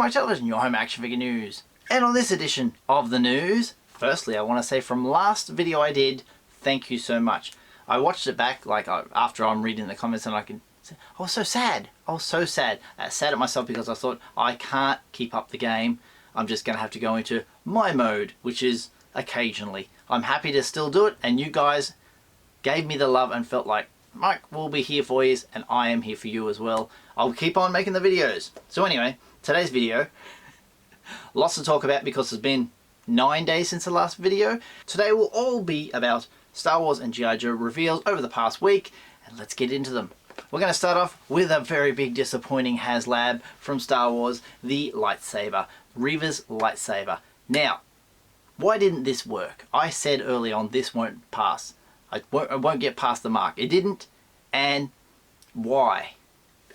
Usualmike Television, your home action figure news. And on this edition of the news, firstly I want to say from last video I did, thank you so much. I watched it back after I'm reading the comments and I can say, I was so sad. I was so sad. Sad at myself because I thought I can't keep up the game. I'm just going to have to go into my mode, which is occasionally. I'm happy to still do it, and you guys gave me the love and felt like, Mike, we'll be here for you, and I am here for you as well. I'll keep on making the videos. So anyway, today's video, lots to talk about because it's been 9 days since the last video. Today will all be about Star Wars and G.I. Joe reveals over the past week, and let's get into them. We're going to start off with a very big disappointing Haslab from Star Wars, the lightsaber, Reva's lightsaber. Now, why didn't this work? I said early on this won't pass. I won't get past the mark. It didn't, and why?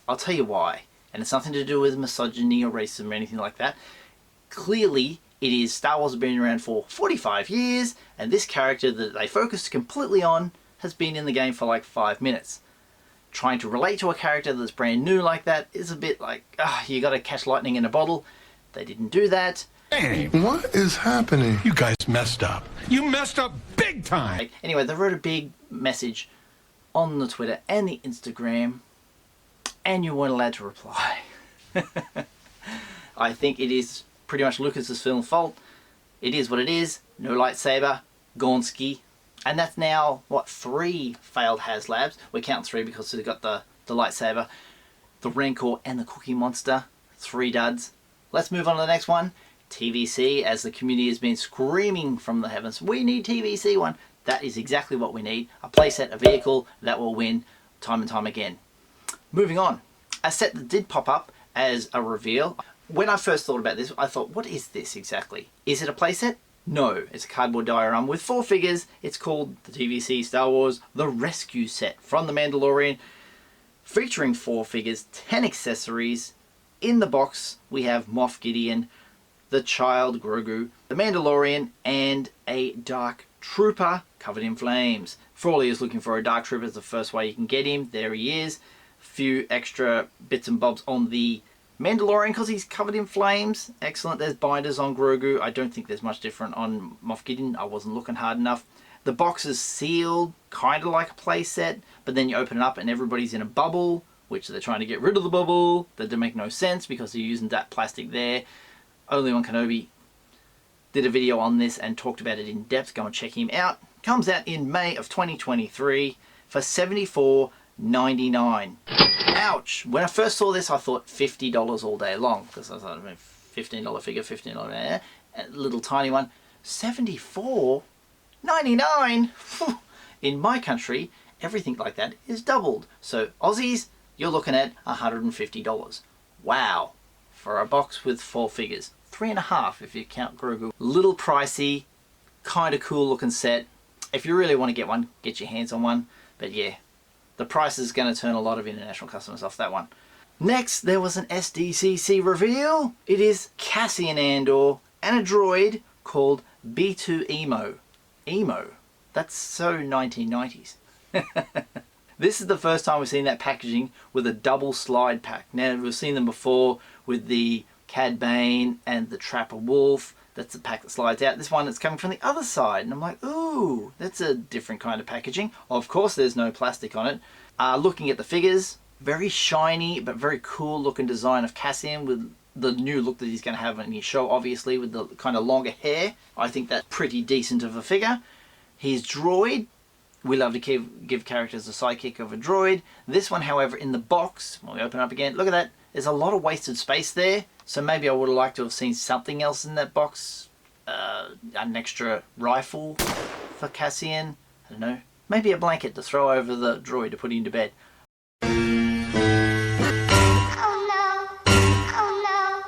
I'll tell you why. And it's nothing to do with misogyny or racism or anything like that. Clearly, it is Star Wars has been around for 45 years, and this character that they focused completely on has been in the game for like 5 minutes. Trying to relate to a character that's brand new like that is a bit like, you gotta catch lightning in a bottle. They didn't do that. Hey, what is happening? You guys messed up. You messed up big time. Anyway, they wrote a big message on the Twitter and the Instagram, and you weren't allowed to reply. I think it is pretty much Lucasfilm's fault. It is what it is. No lightsaber, Gornsky. And that's now, what, 3 failed Haslabs. We count 3 because they've got the lightsaber, the Rancor, and the Cookie Monster. 3 duds. Let's move on to the next one. TVC, as the community has been screaming from the heavens, we need TVC one. That is exactly what we need. A playset, a vehicle that will win time and time again. Moving on. A set that did pop up as a reveal. When I first thought about this, I thought, what is this exactly? Is it a playset? No, it's a cardboard diorama with 4 figures. It's called the TVC Star Wars The Rescue Set from The Mandalorian, featuring 4 figures, 10 accessories. In the box, we have Moff Gideon, the child Grogu, the Mandalorian, and a Dark Trooper covered in flames. For all of you looking for a Dark Trooper, it's the first way you can get him. There he is. A few extra bits and bobs on the Mandalorian because he's covered in flames. Excellent. There's binders on Grogu. I don't think there's much different on Moff Gideon. I wasn't looking hard enough. The box is sealed, kind of like a playset, but then you open it up and everybody's in a bubble, which they're trying to get rid of the bubble. That didn't make no sense because they're using that plastic there. Only One Kenobi did a video on this and talked about it in depth. Go and check him out. Comes out in May of 2023 for $74.99. Ouch! When I first saw this, I thought $50 all day long because I thought, $15 figure, $15 a little tiny one. $74.99. In my country, everything like that is doubled. So Aussies, you're looking at $150. Wow! For a box with 4 figures. 3.5 if you count Grogu. Little pricey, kind of cool looking set. If you really want to get one, get your hands on one. But yeah, the price is going to turn a lot of international customers off that one. Next, there was an SDCC reveal. It is Cassian Andor and a droid called B2 Emo. Emo? That's so 1990s. This is the first time we've seen that packaging with a double slide pack. Now, we've seen them before with the Cad Bane and the Trapper Wolf. That's the pack that slides out. This one is coming from the other side. And I'm like, ooh, that's a different kind of packaging. Of course, there's no plastic on it. Looking at the figures, very shiny, but very cool looking design of Cassian with the new look that he's going to have in his show, obviously, with the kind of longer hair. I think that's pretty decent of a figure. His droid. We love to give characters a sidekick of a droid. This one, however, in the box, when we open up again, look at that. There's a lot of wasted space there. So maybe I would have liked to have seen something else in that box. An extra rifle for Cassian. I don't know. Maybe a blanket to throw over the droid to put him to bed. Oh no. Oh no.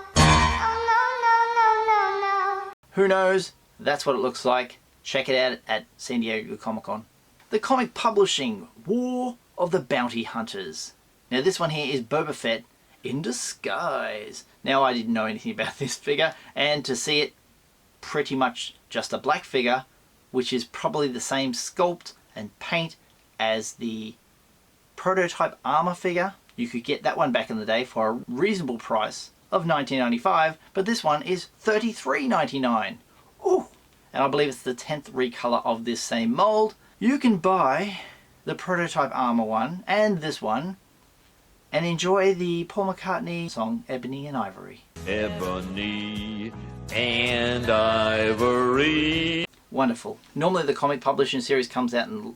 Oh no. Who knows? That's what it looks like. Check it out at San Diego Comic-Con. The comic publishing, War of the Bounty Hunters. Now this one here is Boba Fett in disguise. Now I didn't know anything about this figure, and to see it pretty much just a black figure, which is probably the same sculpt and paint as the prototype armor figure. You could get that one back in the day for a reasonable price of $19.95, but this one is $33.99. Ooh! And I believe it's the 10th recolor of this same mold. You can buy the prototype armor one and this one and enjoy the Paul McCartney song Ebony and Ivory. Ebony and Ivory. Wonderful. Normally the comic publishing series comes out in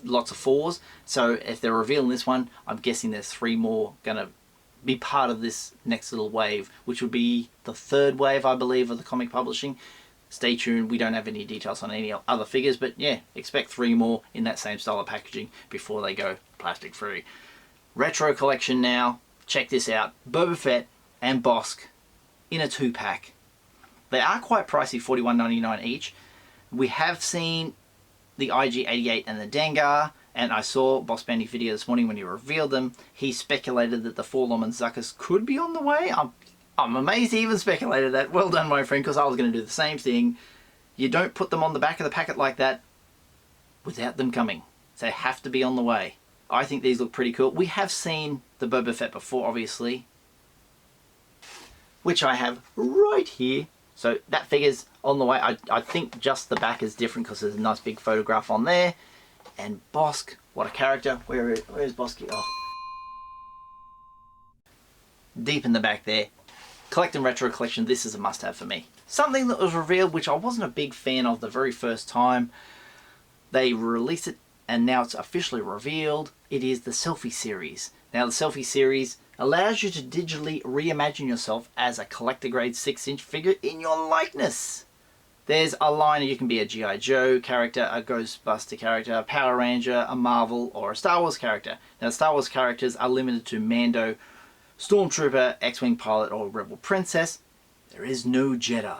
lots of 4s, so if they're revealing this one, I'm guessing there's 3 more going to be part of this next little wave, which would be the 3rd wave, I believe, of the comic publishing. Stay tuned, we don't have any details on any other figures, but yeah, expect 3 more in that same style of packaging before they go plastic free. Retro collection now, check this out, Boba Fett and Bossk in a 2-pack. They are quite pricey, $41.99 each. We have seen the IG-88 and the Dengar, and I saw Boss Bandy's video this morning when he revealed them. He speculated that the Forlom and Zuckuss could be on the way. I'm amazed he even speculated that. Well done, my friend, because I was going to do the same thing. You don't put them on the back of the packet like that without them coming. They have to be on the way. I think these look pretty cool. We have seen the Boba Fett before, obviously, which I have right here. So that figure's on the way. I think just the back is different because there's a nice big photograph on there. And Bossk, what a character. Where's Bossk? Oh. Deep in the back there. Collect and Retro Collection, this is a must-have for me. Something that was revealed, which I wasn't a big fan of the very first time. They released it, and now it's officially revealed. It is the Selfie series. Now, the Selfie series allows you to digitally reimagine yourself as a collector-grade 6-inch figure in your likeness. There's a line, you can be a G.I. Joe character, a Ghostbuster character, a Power Ranger, a Marvel, or a Star Wars character. Now, Star Wars characters are limited to Mando, Stormtrooper, X-Wing pilot, or Rebel Princess. There is no Jedi.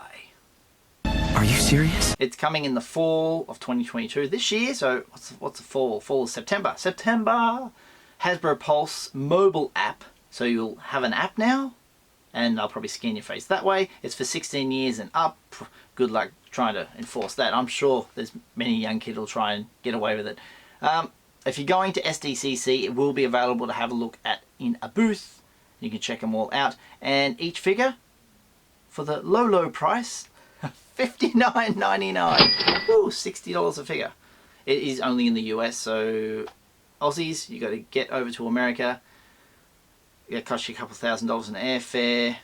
Are you serious? It's coming in the fall of 2022 this year, so what's the fall? Fall is September. September! Hasbro Pulse mobile app. So you'll have an app now, and they'll probably scan your face that way. It's for 16 years and up. Good luck trying to enforce that. I'm sure there's many young kids will try and get away with it. If you're going to SDCC, it will be available to have a look at in a booth. You can check them all out. And each figure, for the low price, $59.99. Ooh, $60 a figure. It is only in the US, so Aussies, you got to get over to America. It costs you a couple $1,000 in airfare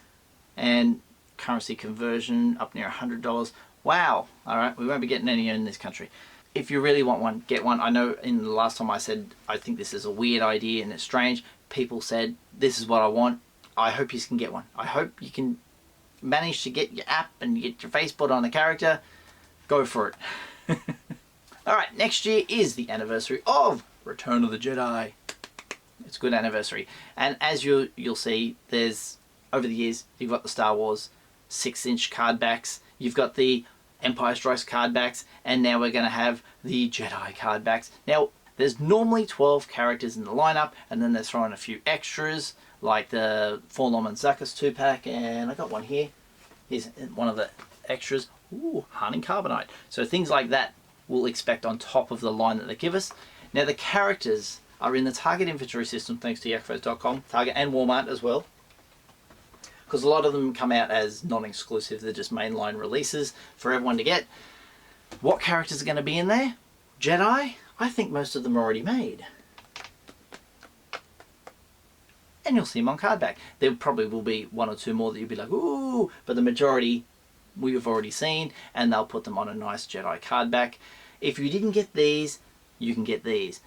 and currency conversion up near $100. Wow. All right, we won't be getting any in this country. If you really want one, get one. I know in the last time I said I think this is a weird idea and it's strange. People said this is what I want. I hope you can get one. I hope you can manage to get your app and get your face put on the character. Go for it. Alright, next year is the anniversary of Return of the Jedi. It's a good anniversary. And as you'll see, there's, over the years, you've got the Star Wars 6-inch card backs. You've got the Empire Strikes card backs. And now we're going to have the Jedi card backs. Now, there's normally 12 characters in the lineup. And then they're throwing a few extras, like the Forlom and Zuckuss 2-pack. And I got one here. Here's one of the extras. Ooh, Harning Carbonite. So things like that we'll expect on top of the line that they give us. Now the characters are in the Target inventory system thanks to yakfos.com, Target and Walmart as well. Because a lot of them come out as non-exclusive, they're just mainline releases for everyone to get. What characters are going to be in there? Jedi? I think most of them are already made. And you'll see them on card back. There probably will be one or two more that you'll be like, ooh, but the majority we've already seen, and they'll put them on a nice Jedi card back. If you didn't get these, you can get these.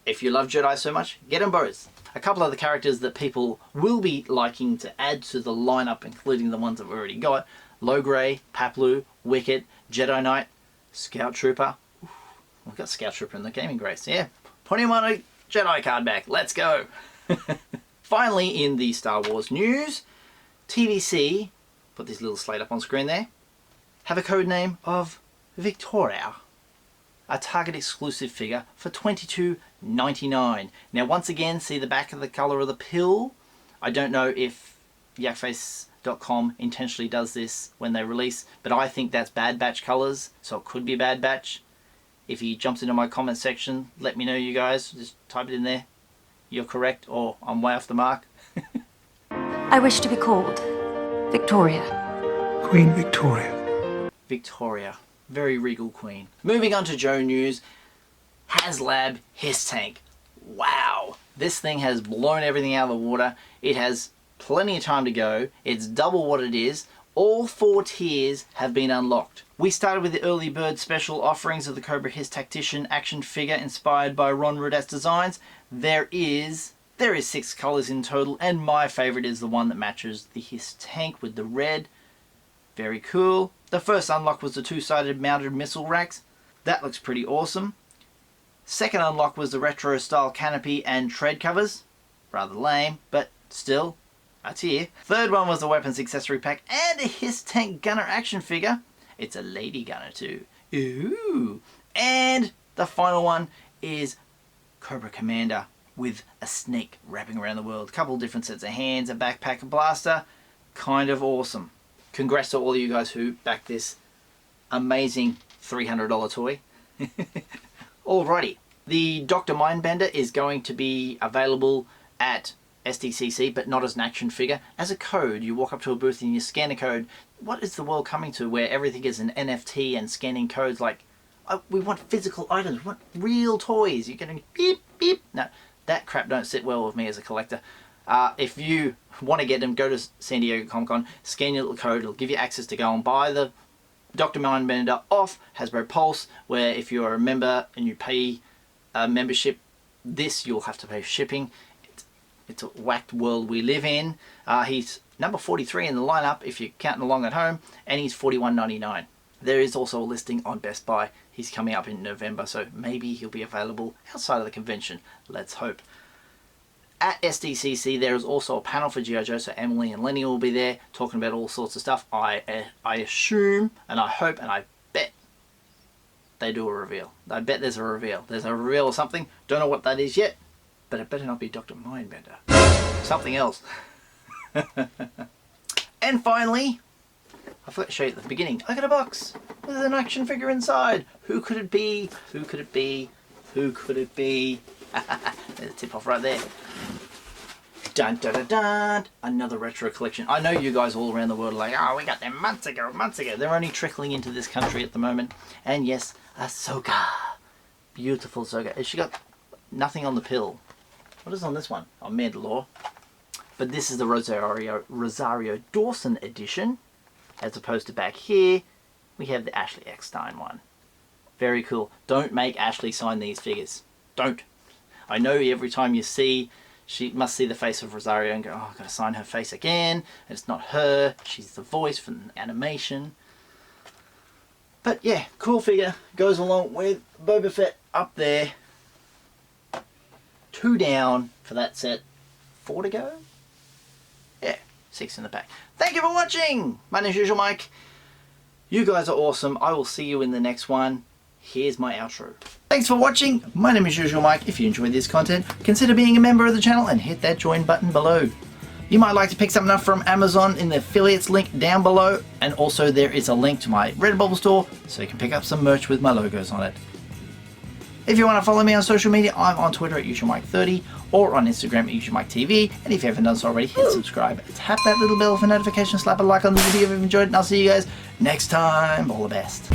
If you love Jedi so much, get them both. A couple of the characters that people will be liking to add to the lineup, including the ones that we've already got: Logray, Paplu, Wicket, Jedi Knight, Scout Trooper. Oof, we've got Scout Trooper in the gaming grace. Yeah, put him on a Jedi card back. Let's go. Finally, in the Star Wars news, TVC, put this little slate up on screen there, have a code name of Victoria. A Target exclusive figure for $22.99. Now once again, see the back of the colour of the pill. I don't know if yakface.com intentionally does this when they release, but I think that's Bad Batch colours, so it could be Bad Batch. If he jumps into my comment section, let me know, you guys. Just type it in there. You're correct, or I'm way off the mark. I wish to be called Victoria. Queen Victoria. Victoria. Very regal queen. Moving on to Joe news. Haslab Hiss Tank. Wow. This thing has blown everything out of the water. It has plenty of time to go. It's double what it is. All 4 tiers have been unlocked. We started with the early bird special offerings of the Cobra Hiss Tactician action figure inspired by Ron Rudat's designs. There is 6 colours in total, and my favourite is the one that matches the Hiss tank with the red. Very cool. The first unlock was the 2-sided mounted missile racks. That looks pretty awesome. Second unlock was the retro style canopy and tread covers. Rather lame, but still, that's here. Third one was the weapons accessory pack and a Hiss tank gunner action figure. It's a lady gunner too. Ooh. And the final one is Cobra Commander with a snake wrapping around the world. A couple different sets of hands, a backpack, a blaster. Kind of awesome. Congrats to all of you guys who backed this amazing $300 toy. Alrighty. The Dr. Mindbender is going to be available at SDCC, but not as an action figure. As a code, you walk up to a booth and you scan a code. What is the world coming to where everything is an NFT and scanning codes like, oh, we want physical items, we want real toys. You're getting beep, beep. No, that crap don't sit well with me as a collector. If you want to get them, go to San Diego Comic Con, scan your little code, it'll give you access to go and buy the Dr. Mindbender off Hasbro Pulse, where if you're a member and you pay a membership, you'll have to pay shipping. It's a whacked world we live in. He's number 43 in the lineup if you're counting along at home, and he's $41.99. There is also a listing on Best Buy. He's coming up in November, so maybe he'll be available outside of the convention. Let's hope. At SDCC, there is also a panel for G.I. Joe, so Emily and Lenny will be there talking about all sorts of stuff. I assume, and I hope, and I bet they do a reveal. I bet there's a reveal. There's a reveal or something. Don't know what that is yet, but it better not be Dr. Mindbender. Something else. And finally, I forgot to show you at the beginning. I got a box with an action figure inside. Who could it be? Who could it be? Who could it be? There's a tip off right there. Dun dun dun dun! Another retro collection. I know you guys all around the world are like, oh, we got them months ago. They're only trickling into this country at the moment. And yes, Ahsoka. Beautiful Ahsoka. She got nothing on the pill. What is on this one? Oh, Mandalore. But this is the Rosario Dawson edition. As opposed to back here, we have the Ashley Eckstein one. Very cool. Don't make Ashley sign these figures. Don't. I know every time you see, she must see the face of Rosario and go, oh, I've got to sign her face again. It's not her. She's the voice from the animation. But yeah, cool figure. Goes along with Boba Fett up there. 2 down for that set. 4 to go? Yeah, 6 in the pack. Thank you for watching. My name is Usualmike. You guys are awesome. I will see you in the next one. Here's my outro. Thanks for watching. My name is Usualmike. If you enjoyed this content, consider being a member of the channel and hit that join button below. You might like to pick something up from Amazon in the affiliates link down below, and also there is a link to my Redbubble store so you can pick up some merch with my logos on it. If you want to follow me on social media, I'm on Twitter at Usualmike30 or on Instagram at UsualmikeTV. And if you haven't done so already, hit subscribe, tap that little bell for notifications, slap a like on the video if you've enjoyed, and I'll see you guys next time. All the best.